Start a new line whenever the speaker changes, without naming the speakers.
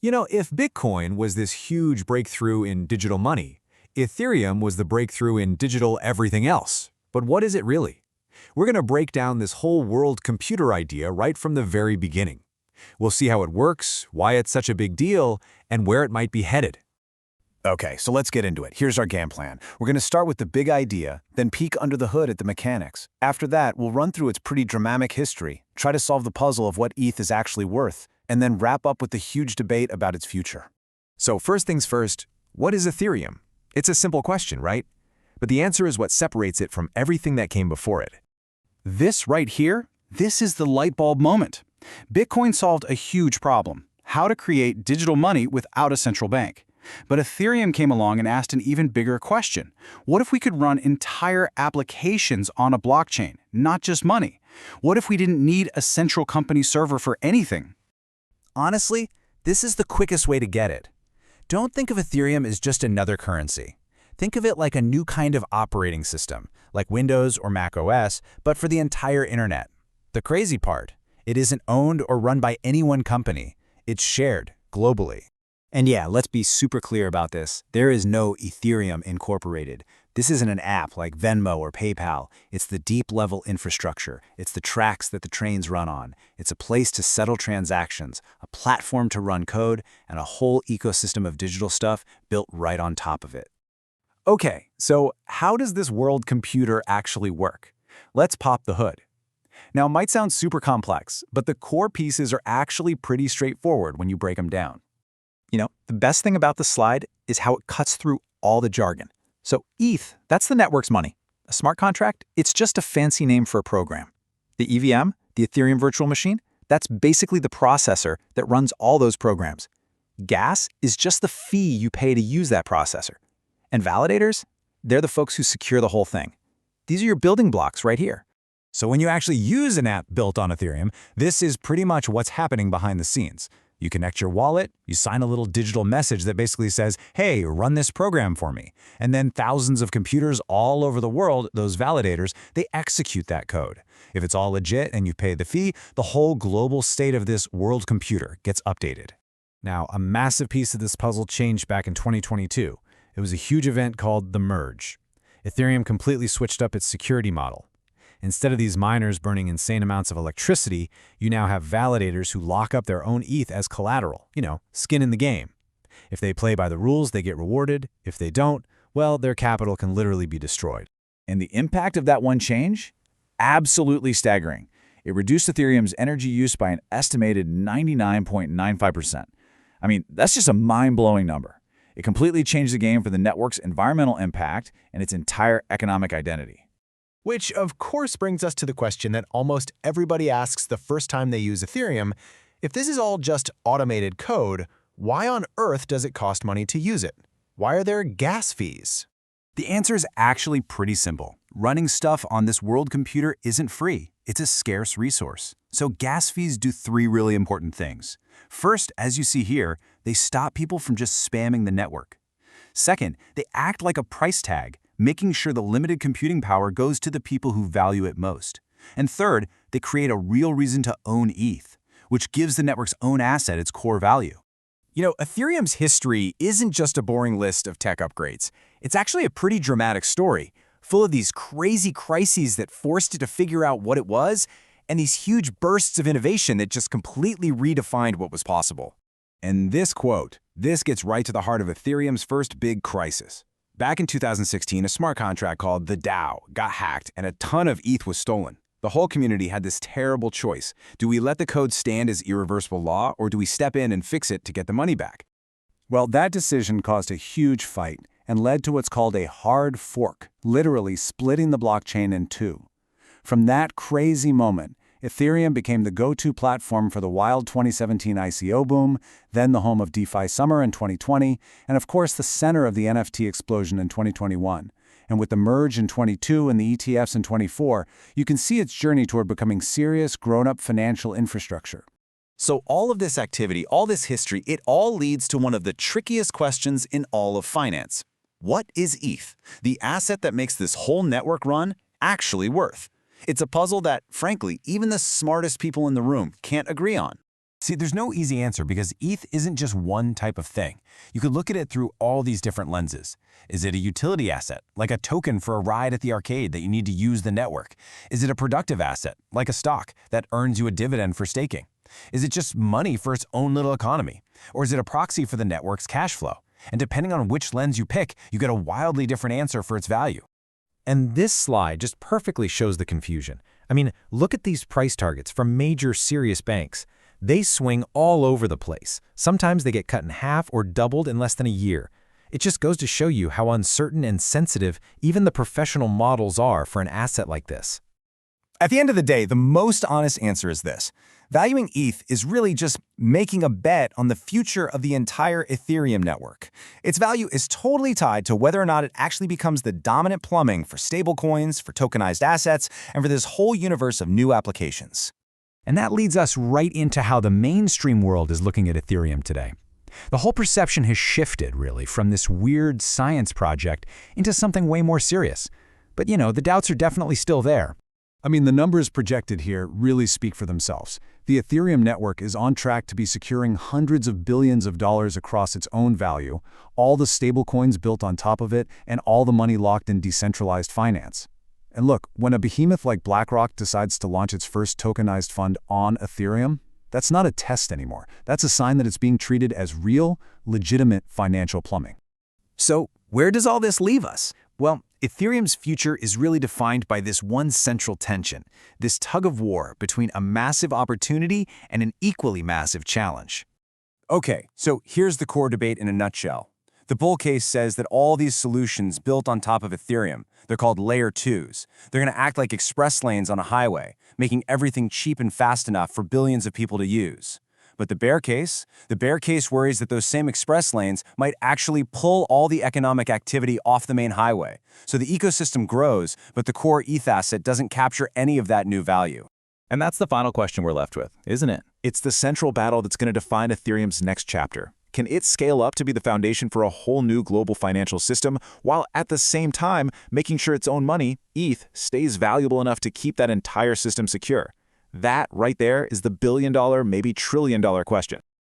If Bitcoin was this huge breakthrough in digital money, Ethereum was the breakthrough in digital everything else. But what is it really? We're going to break down this whole world computer idea right from the very beginning. We'll see how it works, why it's such a big deal, and where it might be headed.
Okay, so let's get into it. Here's our game plan. We're going to start with the big idea, then peek under the hood at the mechanics. After that, we'll run through its pretty dramatic history, try to solve the puzzle of what ETH is actually worth, and then wrap up with the huge debate about its future.
So first things first, what is Ethereum? It's a simple question, right? But the answer is what separates it from everything that came before it.
This right here, this is the light bulb moment. Bitcoin solved a huge problem, how to create digital money without a central bank. But Ethereum came along and asked an even bigger question. What if we could run entire applications on a blockchain, not just money? What if we didn't need a central company server for anything?
Honestly, this is the quickest way to get it. Don't think of Ethereum as just another currency. Think of it like a new kind of operating system, like Windows or Mac OS, but for the entire internet. The crazy part, it isn't owned or run by any one company. It's shared globally.
And yeah, let's be super clear about this. There is no Ethereum Incorporated. This isn't an app like Venmo or PayPal. It's the deep-level infrastructure. It's the tracks that the trains run on. It's a place to settle transactions, a platform to run code, and a whole ecosystem of digital stuff built right on top of it.
Okay, so how does this world computer actually work? Let's pop the hood. Now, it might sound super complex, but the core pieces are actually pretty straightforward when you break them down.
The best thing about this slide is how it cuts through all the jargon. So ETH, that's the network's money. A smart contract, it's just a fancy name for a program. The EVM, the Ethereum virtual machine, that's basically the processor that runs all those programs. Gas is just the fee you pay to use that processor. And validators, they're the folks who secure the whole thing. These are your building blocks right here.
So when you actually use an app built on Ethereum, this is pretty much what's happening behind the scenes. You connect your wallet, you sign a little digital message that basically says, hey, run this program for me. And then thousands of computers all over the world, those validators, they execute that code. If it's all legit and you pay the fee, the whole global state of this world computer gets updated. Now, a massive piece of this puzzle changed back in 2022. It was a huge event called the Merge. Ethereum completely switched up its security model. Instead of these miners burning insane amounts of electricity, you now have validators who lock up their own ETH as collateral, skin in the game. If they play by the rules, they get rewarded. If they don't, well, their capital can literally be destroyed.
And the impact of that one change? Absolutely staggering. It reduced Ethereum's energy use by an estimated 99.95%. I mean, that's just a mind-blowing number. It completely changed the game for the network's environmental impact and its entire economic identity.
Which, of course, brings us to the question that almost everybody asks the first time they use Ethereum. If this is all just automated code, why on earth does it cost money to use it? Why are there gas fees?
The answer is actually pretty simple. Running stuff on this world computer isn't free. It's a scarce resource. So gas fees do three really important things. First, as you see here, they stop people from just spamming the network. Second, they act like a price tag, making sure the limited computing power goes to the people who value it most. And third, they create a real reason to own ETH, which gives the network's own asset its core value.
Ethereum's history isn't just a boring list of tech upgrades. It's actually a pretty dramatic story, full of these crazy crises that forced it to figure out what it was, and these huge bursts of innovation that just completely redefined what was possible. And this quote, this gets right to the heart of Ethereum's first big crisis. Back in 2016, a smart contract called the DAO got hacked and a ton of ETH was stolen. The whole community had this terrible choice. Do we let the code stand as irreversible law, or do we step in and fix it to get the money back? Well, that decision caused a huge fight and led to what's called a hard fork, literally splitting the blockchain in two. From that crazy moment, Ethereum became the go-to platform for the wild 2017 ICO boom, then the home of DeFi summer in 2020, and of course the center of the NFT explosion in 2021. And with the merge in 22 and the ETFs in 24, you can see its journey toward becoming serious, grown-up financial infrastructure.
So all of this activity, all this history, it all leads to one of the trickiest questions in all of finance. What is ETH, the asset that makes this whole network run, actually worth? It's a puzzle that, frankly, even the smartest people in the room can't agree on. See, there's no easy answer because ETH isn't just one type of thing. You could look at it through all these different lenses. Is it a utility asset, like a token for a ride at the arcade that you need to use the network? Is it a productive asset, like a stock that earns you a dividend for staking? Is it just money for its own little economy? Or is it a proxy for the network's cash flow? And depending on which lens you pick, you get a wildly different answer for its value.
And this slide just perfectly shows the confusion. I mean, look at these price targets from major serious banks. They swing all over the place. Sometimes they get cut in half or doubled in less than a year. It just goes to show you how uncertain and sensitive even the professional models are for an asset like this.
At the end of the day, the most honest answer is this. Valuing ETH is really just making a bet on the future of the entire Ethereum network. Its value is totally tied to whether or not it actually becomes the dominant plumbing for stablecoins, for tokenized assets, and for this whole universe of new applications.
And that leads us right into how the mainstream world is looking at Ethereum today. The whole perception has shifted, really, from this weird science project into something way more serious. But, the doubts are definitely still there.
I mean, the numbers projected here really speak for themselves. The Ethereum network is on track to be securing hundreds of billions of dollars across its own value, all the stablecoins built on top of it, and all the money locked in decentralized finance. And look, when a behemoth like BlackRock decides to launch its first tokenized fund on Ethereum, that's not a test anymore. That's a sign that it's being treated as real, legitimate financial plumbing.
So, where does all this leave us? Well, Ethereum's future is really defined by this one central tension, this tug-of-war between a massive opportunity and an equally massive challenge. Okay, so here's the core debate in a nutshell. The bull case says that all these solutions built on top of Ethereum, they're called Layer 2s. They're going to act like express lanes on a highway, making everything cheap and fast enough for billions of people to use. But the bear case worries that those same express lanes might actually pull all the economic activity off the main highway. So the ecosystem grows, but the core ETH asset doesn't capture any of that new value.
And that's the final question we're left with, isn't it?
It's the central battle that's going to define Ethereum's next chapter. Can it scale up to be the foundation for a whole new global financial system, while at the same time making sure its own money, ETH, stays valuable enough to keep that entire system secure? That right there is the billion-dollar, maybe trillion-dollar question.